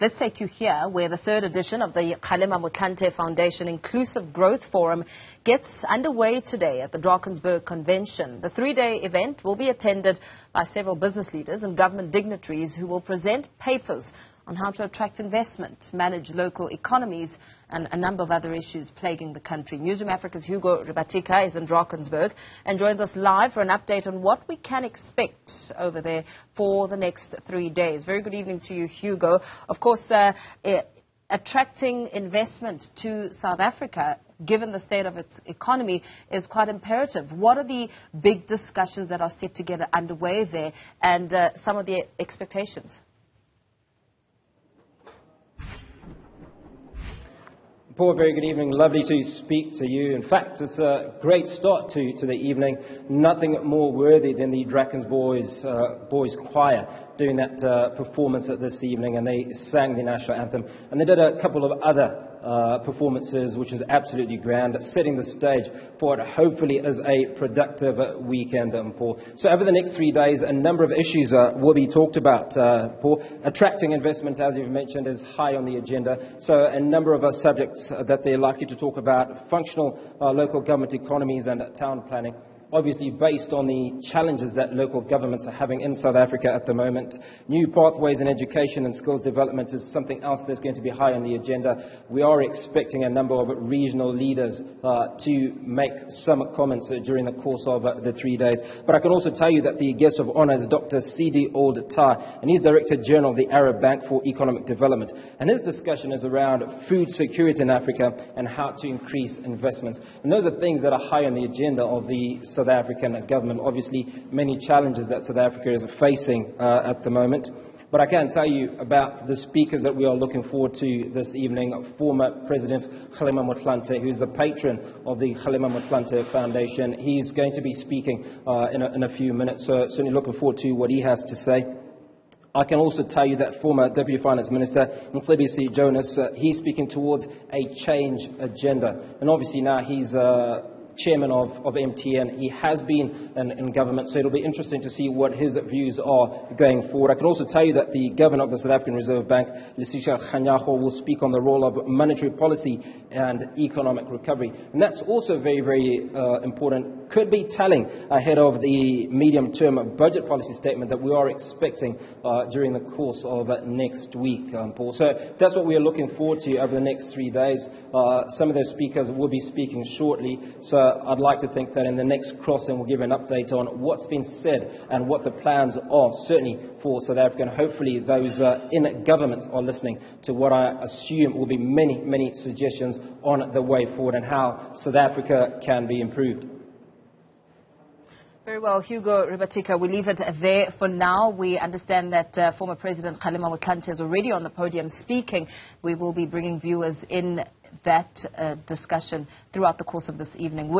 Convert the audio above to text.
Let's take you here, where the third edition of the Kgalema Motlanthe Foundation Inclusive Growth Forum gets underway today at the Drakensberg Convention. The three-day event will be attended by several business leaders and government dignitaries who will present papers on how to attract investment, manage local economies, and a number of other issues plaguing the country. Newzroom Afrika's Hugo Ribatika is in Drakensberg and joins us live for an update on what we can expect over there for the next 3 days. Very good evening to you, Hugo. Of course, attracting investment to South Africa, given the state of its economy, is quite imperative. What are the big discussions that are set to get underway there, and some of the expectations? Paul, very good evening. Lovely to speak to you. In fact, it's a great start to the evening. Nothing more worthy than the Drakensberg boys choir doing that performance this evening, and they sang the national anthem. And they did a couple of other performances, which is absolutely grand, setting the stage for what hopefully is a productive weekend, Paul. So over the next 3 days, a number of issues will be talked about, Paul. Attracting investment, as you've mentioned, is high on the agenda. So a number of subjects that they're likely to talk about: functional local government economies and town planning, obviously based on the challenges that local governments are having in South Africa at the moment. New pathways in education and skills development is something else that's going to be high on the agenda. We are expecting a number of regional leaders to make some comments during the course of the 3 days. But I can also tell you that the guest of honour is Dr. C.D. Old-Tai, and he's Director General of the Arab Bank for Economic Development. And his discussion is around food security in Africa and how to increase investments. And those are things that are high on the agenda of the South African government. Obviously, many challenges that South Africa is facing at the moment. But I can tell you about the speakers that we are looking forward to this evening. Former President Kgalema Motlanthe, who's the patron of the Kgalema Motlanthe Foundation. He's going to be speaking in a few minutes, so certainly looking forward to what he has to say. I can also tell you that former Deputy Finance Minister Mcebisi Jonas, he's speaking towards a change agenda. And obviously now he's chairman of MTN. He has been in government, so it'll be interesting to see what his views are going forward. I can also tell you that the governor of the South African Reserve Bank, Ribatika, will speak on the role of monetary policy and economic recovery. And that's also very, very important. Could be telling ahead of the medium-term budget policy statement that we are expecting during the course of next week, Paul. So that's what we are looking forward to over the next 3 days. Some of those speakers will be speaking shortly, so I'd like to think that in the next crossing we'll give an update on what's been said and what the plans are, certainly for South Africa. And hopefully those in government are listening to what I assume will be many, many suggestions on the way forward and how South Africa can be improved. Very well, Hugo Ribatika, we leave it there for now. We understand that former President Kgalema Motlanthe is already on the podium speaking. We will be bringing viewers in that discussion throughout the course of this evening.